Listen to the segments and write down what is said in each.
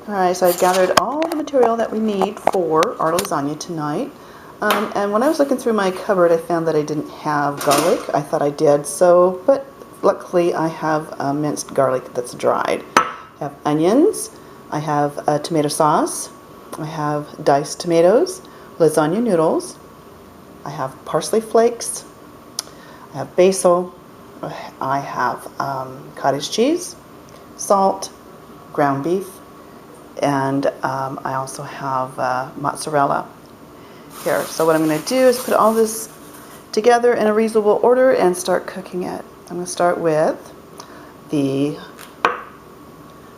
Alright, so I've gathered all the material that we need for our lasagna tonight. And when I was looking through my cupboard, I found that I didn't have garlic. I thought I did, but luckily I have minced garlic that's dried. I have onions, I have tomato sauce, I have diced tomatoes, lasagna noodles, I have parsley flakes, I have basil, I have cottage cheese, salt, ground beef, and I also have mozzarella here. So what I'm going to do is put all this together in a reasonable order and start cooking it. I'm going to start with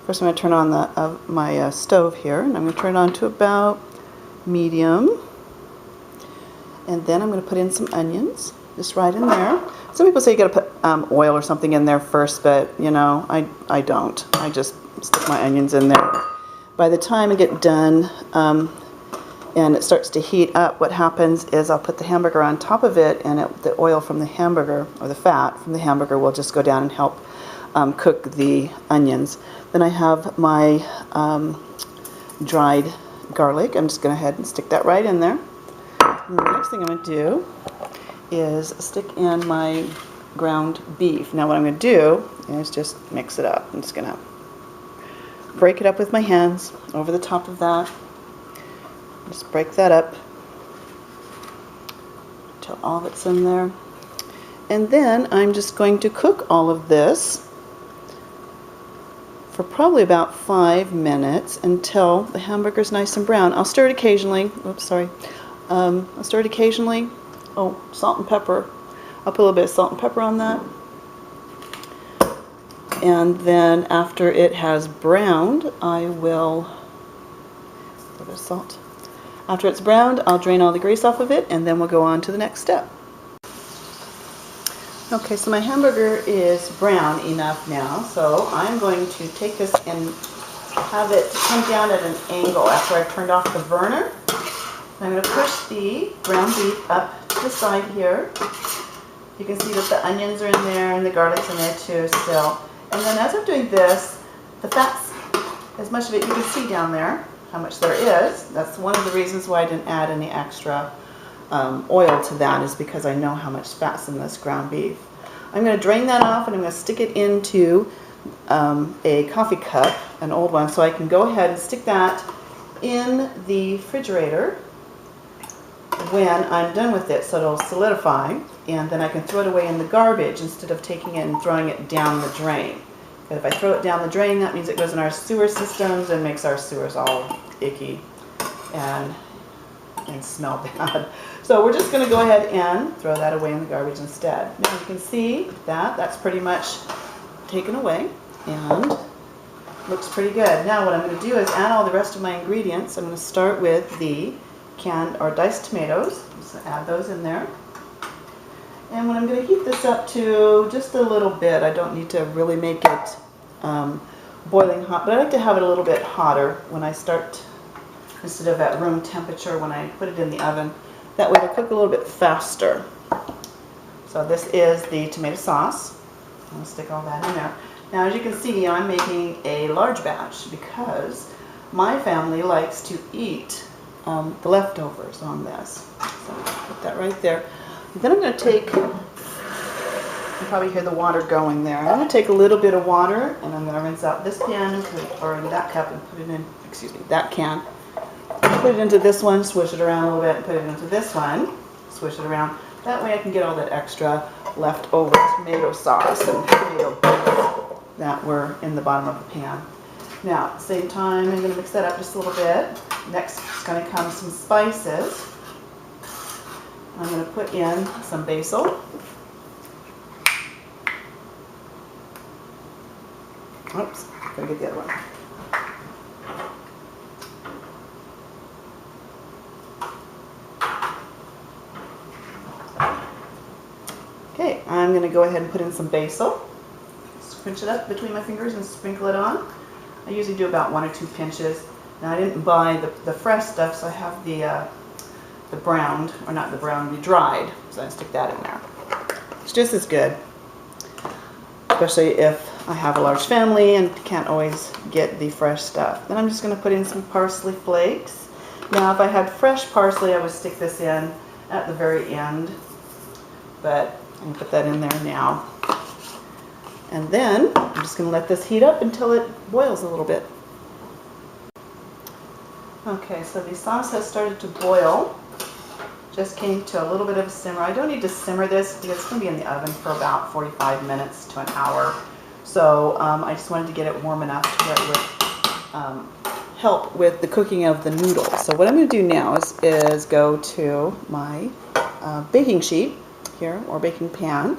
first I'm going to turn on my stove here, and I'm going to turn it on to about medium. And then I'm going to put in some onions, just right in there. Some people say you got to put oil or something in there first, but you know, I don't. I just stick my onions in there. By the time I get done and it starts to heat up, what happens is I'll put the hamburger on top of it, and the oil from the hamburger, or the fat from the hamburger, will just go down and help cook the onions. Then I have my dried garlic. I'm just going to go ahead and stick that right in there. And the next thing I'm going to do is stick in my ground beef. Now what I'm going to do is just mix it up. I'm just going to break it up with my hands over the top of that. Just break that up till all that's in there. And then I'm just going to cook all of this for probably about 5 minutes until the hamburger's nice and brown. I'll stir it occasionally. Oops, sorry. I'll stir it occasionally. Oh, salt and pepper. I'll put a little bit of salt and pepper on that. And then after it has browned, I will a little bit of salt. After it's browned, I'll drain all the grease off of it, and then we'll go on to the next step. Okay, so my hamburger is brown enough now, so I'm going to take this and have it come down at an angle after I've turned off the burner. I'm going to push the ground beef up to the side here. You can see that the onions are in there and the garlic's in there too still. And then as I'm doing this, the fat's, as much of it you can see down there, how much there is. That's one of the reasons why I didn't add any extra oil to that, is because I know how much fat's in this ground beef. I'm going to drain that off, and I'm going to stick it into a coffee cup, an old one, so I can go ahead and stick that in the refrigerator when I'm done with it, so it'll solidify, and then I can throw it away in the garbage instead of taking it and throwing it down the drain. But if I throw it down the drain, that means it goes in our sewer systems and makes our sewers all icky and smell bad. So we're just going to go ahead and throw that away in the garbage instead. Now you can see that that's pretty much taken away and looks pretty good. Now what I'm going to do is add all the rest of my ingredients. I'm going to start with the canned or diced tomatoes. Just add those in there. And when I'm going to heat this up to just a little bit, I don't need to really make it boiling hot, but I like to have it a little bit hotter when I start, instead of at room temperature when I put it in the oven. That way it'll cook a little bit faster. So this is the tomato sauce. I'm going to stick all that in there. Now as you can see, I'm making a large batch because my family likes to eat the leftovers on this. So put that right there. And then I'm going to take, you can probably hear the water going there. I'm going to take a little bit of water, and I'm going to rinse out this pan, or that cup, and put it in, that can. Put it into this one, swish it around a little bit, and put it into this one, swish it around. That way I can get all that extra leftover tomato sauce and tomato bits that were in the bottom of the pan. Now, at the same time, I'm going to mix that up just a little bit. Next is going to come some spices. I'm going to put in some basil. Oops, gotta get the other one. Okay, I'm going to go ahead and put in some basil. Scrunch it up between my fingers and sprinkle it on. I usually do about 1 or 2 pinches. Now I didn't buy the fresh stuff, so I have the browned, or not the browned, the dried. So I stick that in there. It's just as good, especially if I have a large family and can't always get the fresh stuff. Then I'm just going to put in some parsley flakes. Now if I had fresh parsley, I would stick this in at the very end, but I'm going to put that in there now. And then I'm just going to let this heat up until it boils a little bit. Okay, so the sauce has started to boil. Just came to a little bit of a simmer. I don't need to simmer this because it's going to be in the oven for about 45 minutes to an hour. So I just wanted to get it warm enough to where it would help with the cooking of the noodles. So what I'm going to do now is go to my baking sheet here, or baking pan.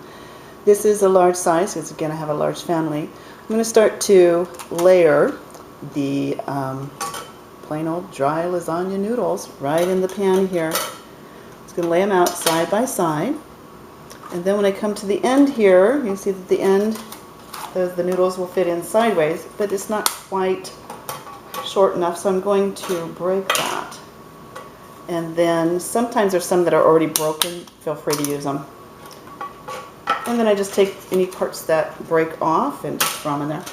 This is a large size because again I have a large family. I'm going to start to layer the plain old dry lasagna noodles right in the pan here. Just going to lay them out side by side. And then when I come to the end here, you can see that the end, the noodles will fit in sideways, but it's not quite short enough, so I'm going to break that. And then sometimes there's some that are already broken. Feel free to use them. And then I just take any parts that break off and just throw them in there.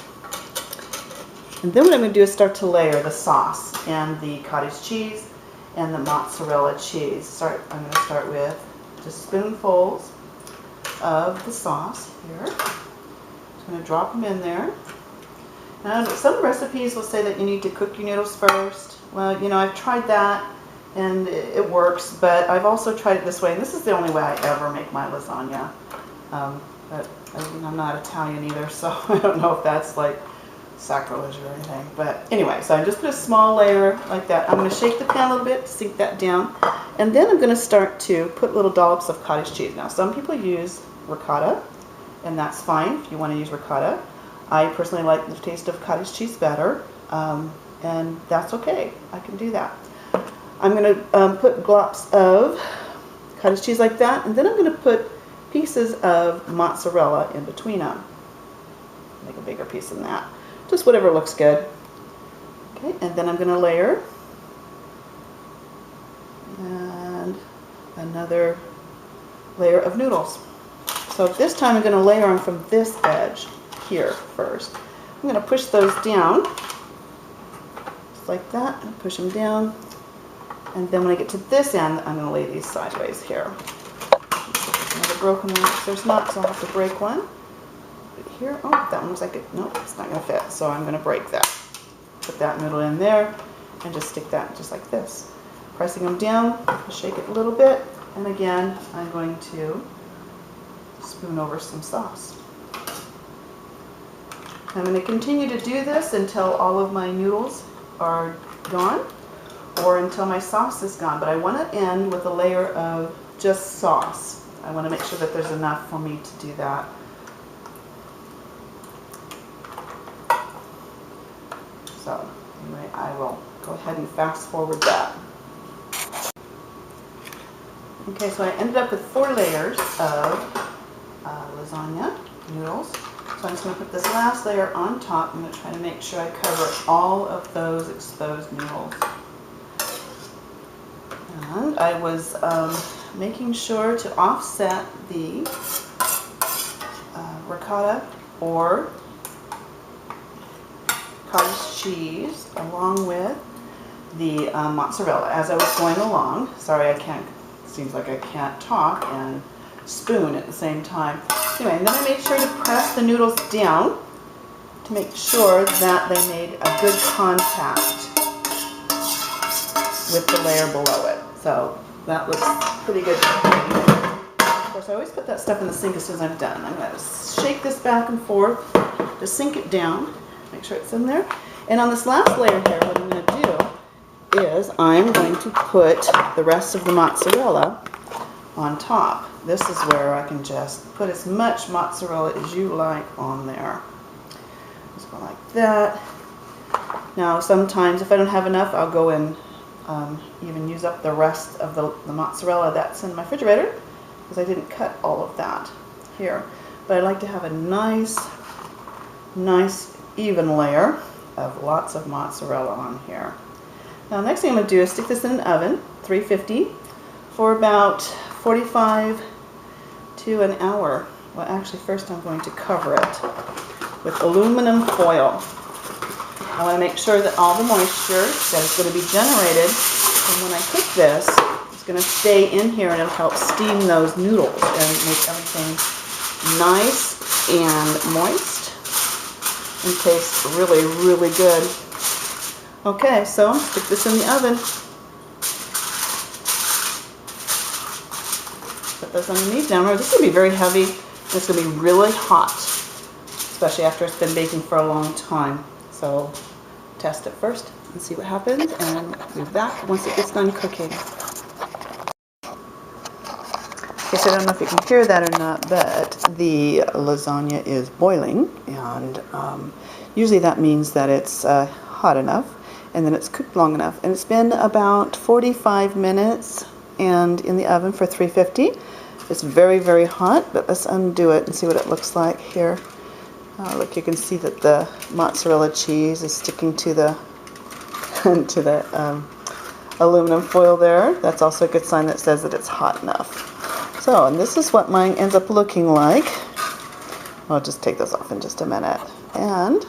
And then what I'm going to do is start to layer the sauce and the cottage cheese and the mozzarella cheese. I'm going to start with just spoonfuls of the sauce here. Just going to drop them in there. Now, some recipes will say that you need to cook your noodles first. Well, you know, I've tried that and it works, but I've also tried it this way, and this is the only way I ever make my lasagna. But I'm not Italian either, so I don't know if that's like sacrilege or anything. But anyway, so I just put a small layer like that. I'm going to shake the pan a little bit to sink that down. And then I'm going to start to put little dollops of cottage cheese. Now, some people use ricotta, and that's fine if you want to use ricotta. I personally like the taste of cottage cheese better, and that's okay. I can do that. I'm going to put glops of cottage cheese like that, and then I'm going to put pieces of mozzarella in between them. Make a bigger piece than that. Just whatever looks good. Okay, and then I'm going to layer. And another layer of noodles. So this time I'm going to layer them from this edge here first. I'm going to push those down, just like that, and push them down. And then when I get to this end, I'm going to lay these sideways here. Another broken one, there's not, so I'll have to break one. But here, oh, that one looks like it, nope, it's not going to fit, so I'm going to break that. Put that noodle in there, and just stick that just like this. Pressing them down, shake it a little bit, and again, I'm going to spoon over some sauce. I'm going to continue to do this until all of my noodles are gone, or until my sauce is gone, but I want to end with a layer of just sauce. I want to make sure that there's enough for me to do that. So anyway, I will go ahead and fast forward that. Okay, so I ended up with 4 layers of lasagna noodles. So I'm just going to put this last layer on top. I'm going to try to make sure I cover all of those exposed noodles. And I was making sure to offset the ricotta or cottage cheese along with the mozzarella as I was going along. Sorry, seems like I can't talk and spoon at the same time. Anyway, and then I made sure to press the noodles down to make sure that they made a good contact with the layer below it. So that looks pretty good. Of course, I always put that stuff in the sink as soon as I'm done. I'm going to shake this back and forth to sink it down, make sure it's in there. And on this last layer here, what I'm going to do is I'm going to put the rest of the mozzarella on top. This is where I can just put as much mozzarella as you like on there. Just go like that. Now sometimes if I don't have enough, I'll go and even use up the rest of the mozzarella that's in my refrigerator because I didn't cut all of that here. But I like to have a nice even layer of lots of mozzarella on here. Now next thing I'm going to do is stick this in an oven, 350, for about 45 to an hour. Well, actually first I'm going to cover it with aluminum foil. I want to make sure that all the moisture that is going to be generated, and when I cook this, it's going to stay in here and it'll help steam those noodles and make everything nice and moist and taste really, really good. Okay, so stick this in the oven. Put those underneath. Now remember, this is going to be very heavy and it's going to be really hot, especially after it's been baking for a long time. So test it first and see what happens, and move back once it gets done cooking. Okay, so I don't know if you can hear that or not, but the lasagna is boiling, and usually that means that it's hot enough and then it's cooked long enough. And it's been about 45 minutes and in the oven for 350. It's very, very hot, but let's undo it and see what it looks like here. Look, you can see that the mozzarella cheese is sticking to the to the aluminum foil there. That's also a good sign that says that it's hot enough. So, and this is what mine ends up looking like. I'll just take this off in just a minute. And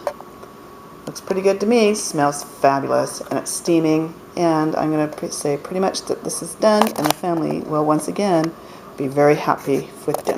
looks pretty good to me. Smells fabulous, and it's steaming. And I'm going to say pretty much that this is done, and the family will once again be very happy with dinner.